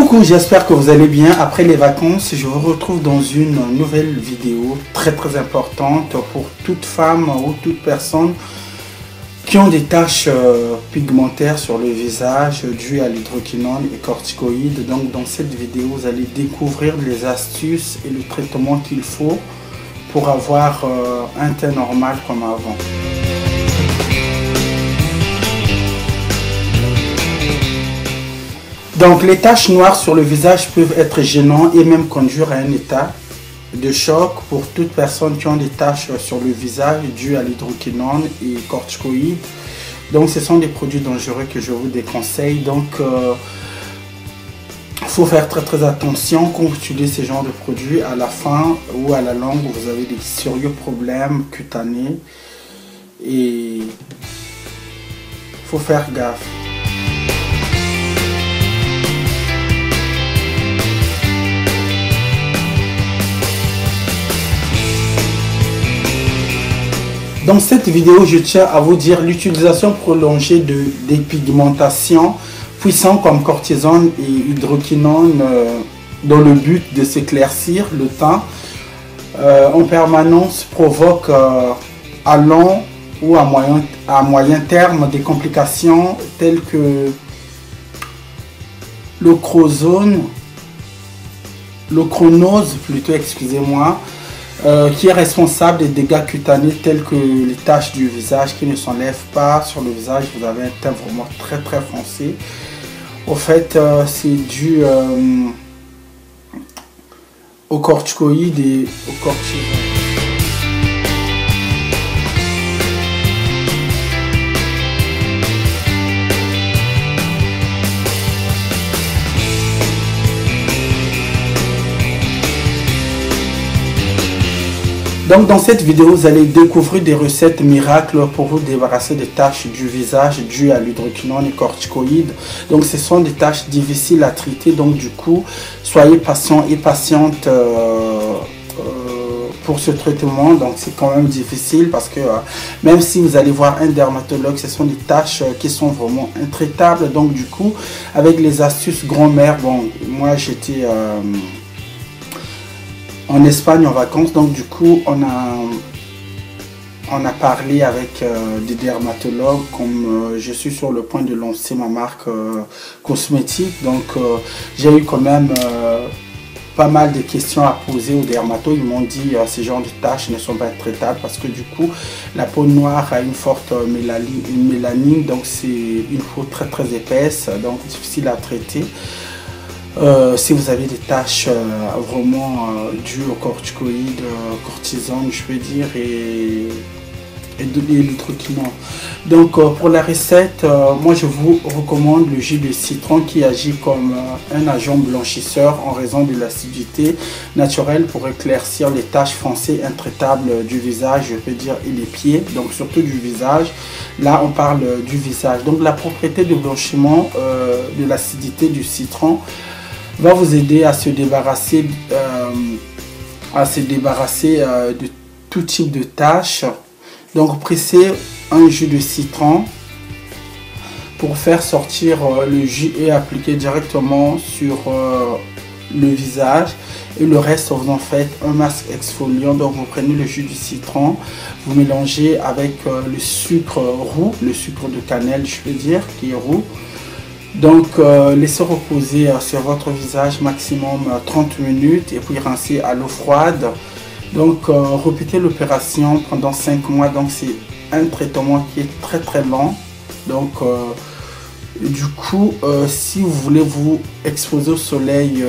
Coucou, j'espère que vous allez bien. Après les vacances, je vous retrouve dans une nouvelle vidéo très importante pour toute femme ou toute personne qui ont des taches pigmentaires sur le visage dues à l'hydroquinone et corticoïdes. Donc dans cette vidéo, vous allez découvrir les astuces et le traitement qu'il faut pour avoir un teint normal comme avant. Donc les taches noires sur le visage peuvent être gênantes et même conduire à un état de choc pour toute personne qui ont des taches sur le visage dues à l'hydroquinone et corticoïdes. Donc ce sont des produits dangereux que je vous déconseille. Donc faut faire très attention quand vous utilisez ce genre de produits. À la fin ou à la longue, vous avez des sérieux problèmes cutanés et faut faire gaffe. Dans cette vidéo, je tiens à vous dire l'utilisation prolongée des pigmentations puissantes comme cortisone et hydroquinone dans le but de s'éclaircir le teint en permanence provoque à long ou à moyen terme des complications telles que l'ochrose plutôt, excusez-moi, qui est responsable des dégâts cutanés tels que les taches du visage qui ne s'enlèvent pas sur le visage. Vous avez un teint vraiment très foncé. Au fait, c'est dû aux corticoïdes et aux cortisone. Donc dans cette vidéo, vous allez découvrir des recettes miracles pour vous débarrasser des taches du visage dues à l'hydroquinone et corticoïdes. Donc ce sont des taches difficiles à traiter, donc du coup, soyez patient et patiente pour ce traitement. Donc c'est quand même difficile parce que même si vous allez voir un dermatologue, ce sont des taches qui sont vraiment intraitables. Donc du coup, avec les astuces grand-mère, bon, moi j'étais en Espagne en vacances, donc du coup on a parlé avec des dermatologues, comme je suis sur le point de lancer ma marque cosmétique, donc j'ai eu quand même pas mal de questions à poser aux dermatologues. Ils m'ont dit ces genres de taches ne sont pas traitables parce que du coup la peau noire a une forte mélanine, donc c'est une peau très épaisse, donc difficile à traiter. Si vous avez des taches vraiment dues aux corticoïdes, cortisone, je veux dire, et l'hydroquinone. Donc pour la recette, moi je vous recommande le jus de citron qui agit comme un agent blanchisseur en raison de l'acidité naturelle pour éclaircir les taches foncées intraitables du visage, je peux dire, et les pieds, donc surtout du visage. Là on parle du visage. Donc la propriété de blanchiment de l'acidité du citron va vous aider à se débarrasser de tout type de tâches. Donc pressez un jus de citron pour faire sortir le jus et appliquer directement sur le visage, et le reste vous en faites un masque exfoliant. Donc vous prenez le jus du citron, vous mélangez avec le sucre roux, le sucre de cannelle je veux dire, qui est roux. Donc laissez reposer sur votre visage maximum 30 minutes et puis rincer à l'eau froide. Donc répétez l'opération pendant 5 mois. Donc c'est un traitement qui est très lent. Donc du coup si vous voulez vous exposer au soleil,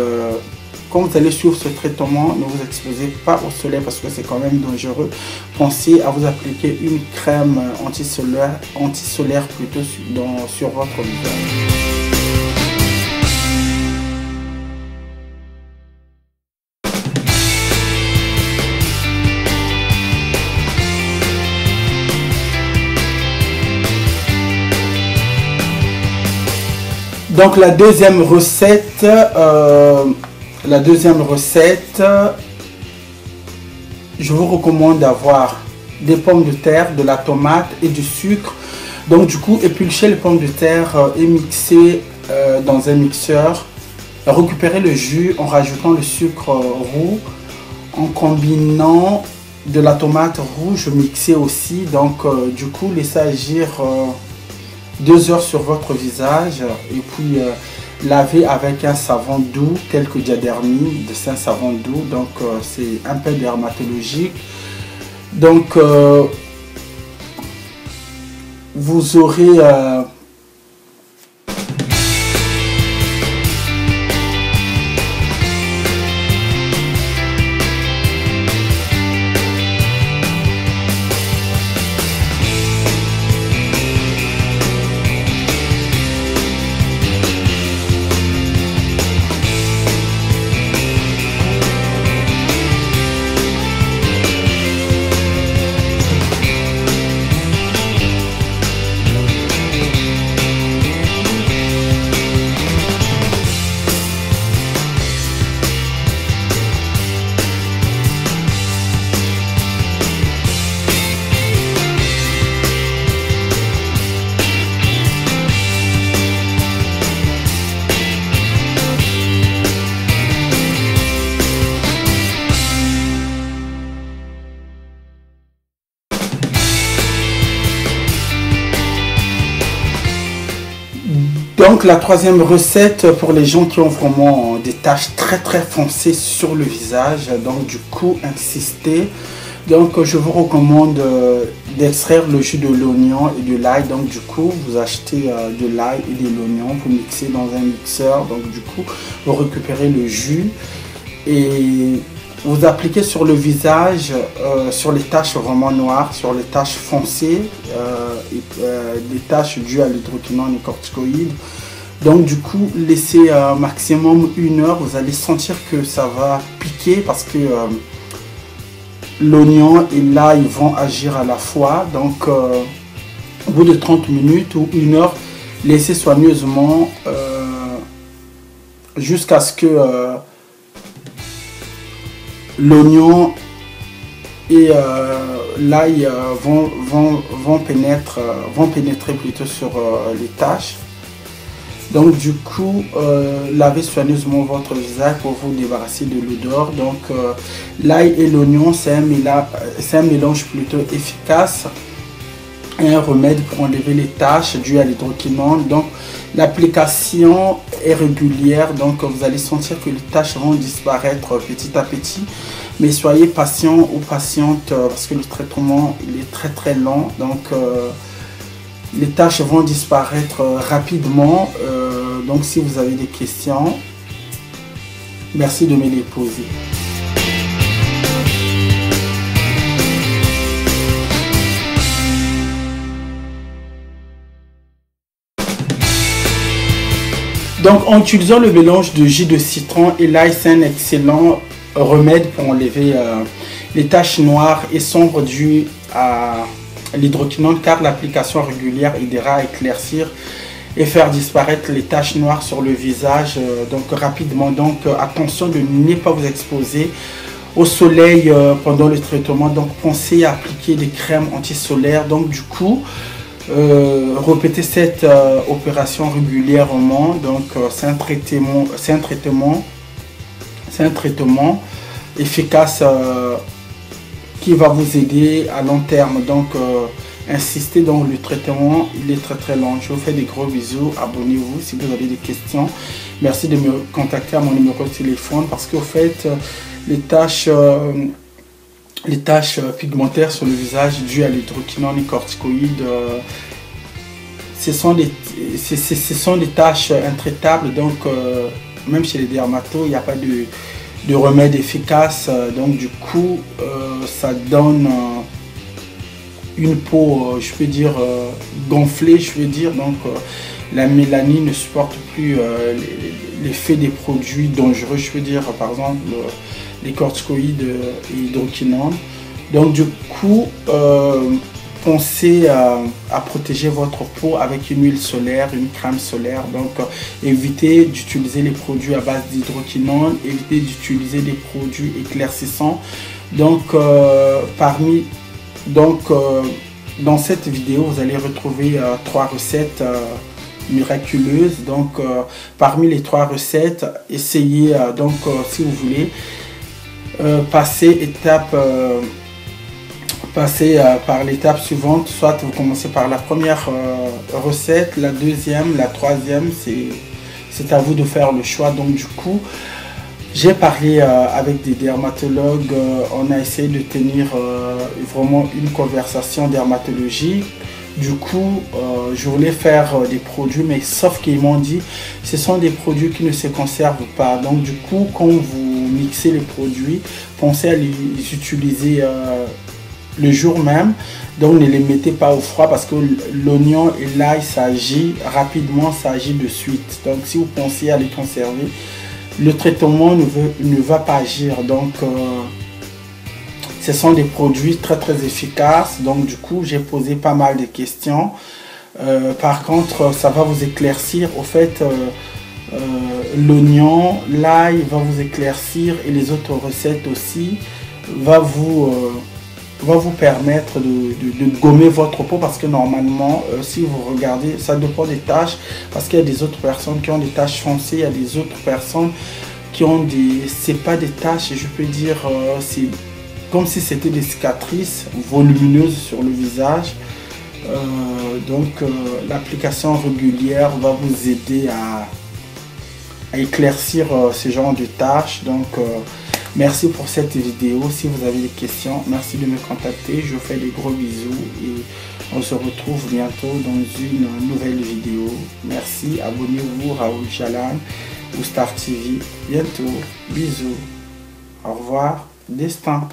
quand vous allez suivre ce traitement, ne vous exposez pas au soleil parce que c'est quand même dangereux. Pensez à vous appliquer une crème anti-solaire plutôt sur votre visage. Donc la deuxième recette, je vous recommande d'avoir des pommes de terre, de la tomate et du sucre. Donc du coup, épluchez les pommes de terre et mixez dans un mixeur récupérer le jus en rajoutant le sucre roux, en combinant de la tomate rouge mixée aussi. Donc du coup, laissez agir 2 heures sur votre visage et puis laver avec un savon doux tel que Diadermine, c'est un savon doux, donc c'est un peu dermatologique. Donc vous aurez donc la troisième recette pour les gens qui ont vraiment des taches très foncées sur le visage, donc du coup insistez. Donc je vous recommande d'extraire le jus de l'oignon et de l'ail. Donc du coup vous achetez de l'ail et de l'oignon, vous mixez dans un mixeur. Donc du coup vous récupérez le jus et vous appliquez sur le visage, sur les taches vraiment noires, sur les taches foncées, des taches dues à l'hydroquinone et corticoïdes. Donc du coup, laissez maximum 1 heure, vous allez sentir que ça va piquer parce que l'oignon et l'ail vont agir à la fois. Donc au bout de 30 minutes ou 1 heure, laissez soigneusement jusqu'à ce que l'oignon et l'ail vont pénétrer plutôt sur les taches. Donc du coup, lavez soigneusement votre visage pour vous débarrasser de l'odeur. Donc l'ail et l'oignon, c'est un mélange plutôt efficace et un remède pour enlever les taches dues à l'hydroquinone. Donc l'application est régulière, donc vous allez sentir que les taches vont disparaître petit à petit. Mais soyez patient ou patiente parce que le traitement il est très lent. Donc les taches vont disparaître rapidement. Donc si vous avez des questions, merci de me les poser. Donc en utilisant le mélange de jus de citron et l'ail, c'est un excellent remède pour enlever les taches noires et sombres dues à l'hydroquinone, car l'application régulière aidera à éclaircir et faire disparaître les taches noires sur le visage donc rapidement. Donc attention de ne pas vous exposer au soleil pendant le traitement. Donc pensez à appliquer des crèmes anti-solaires. Donc du coup répétez cette opération régulièrement. Donc c'est un traitement efficace qui va vous aider à long terme. Donc insistez dans le traitement, il est très lent. Je vous fais des gros bisous, abonnez-vous si vous avez des questions. Merci de me contacter à mon numéro de téléphone parce qu'au fait les taches pigmentaires sur le visage dues à l'hydroquinone et corticoïdes, ce sont des taches intraitables. Donc même chez les dermatos il n'y a pas de remède efficace. Donc du coup ça donne une peau je peux dire gonflée, je veux dire. Donc la mélanine ne supporte plus l'effet des produits dangereux, je veux dire, par exemple les corticoïdes et l'hydroquinone. Donc du coup pensez à protéger votre peau avec une huile solaire, une crème solaire. Donc évitez d'utiliser les produits à base d'hydroquinone, évitez d'utiliser des produits éclaircissants. Donc dans cette vidéo vous allez retrouver 3 recettes miraculeuse. Donc parmi les 3 recettes, essayez donc si vous voulez passer par l'étape suivante. Soit vous commencez par la première recette, la deuxième, la troisième, c'est à vous de faire le choix. Donc du coup, j'ai parlé avec des dermatologues, on a essayé de tenir vraiment une conversation dermatologique. Du coup, je voulais faire des produits, mais sauf qu'ils m'ont dit ce sont des produits qui ne se conservent pas. Donc du coup, quand vous mixez les produits, pensez à les utiliser le jour même. Donc ne les mettez pas au froid parce que l'oignon et l'ail, ça agit rapidement, ça agit de suite. Donc si vous pensez à les conserver, le traitement ne va pas agir. Donc ce sont des produits très efficaces. Donc du coup, j'ai posé pas mal de questions. Par contre, ça va vous éclaircir. Au fait, l'oignon, l'ail va vous éclaircir, et les autres recettes aussi va vous permettre de gommer votre peau, parce que normalement, si vous regardez, ça dépend des taches, parce qu'il y a des autres personnes qui ont des taches foncées, il y a des autres personnes qui ont c'est pas des taches, je peux dire, c'est comme si c'était des cicatrices volumineuses sur le visage. Donc l'application régulière va vous aider à éclaircir ce genre de tâches. Donc merci pour cette vidéo. Si vous avez des questions, merci de me contacter. Je vous fais des gros bisous et on se retrouve bientôt dans une nouvelle vidéo. Merci, abonnez-vous, Raoul Jalan ou Star TV. Bientôt, bisous, au revoir, destin.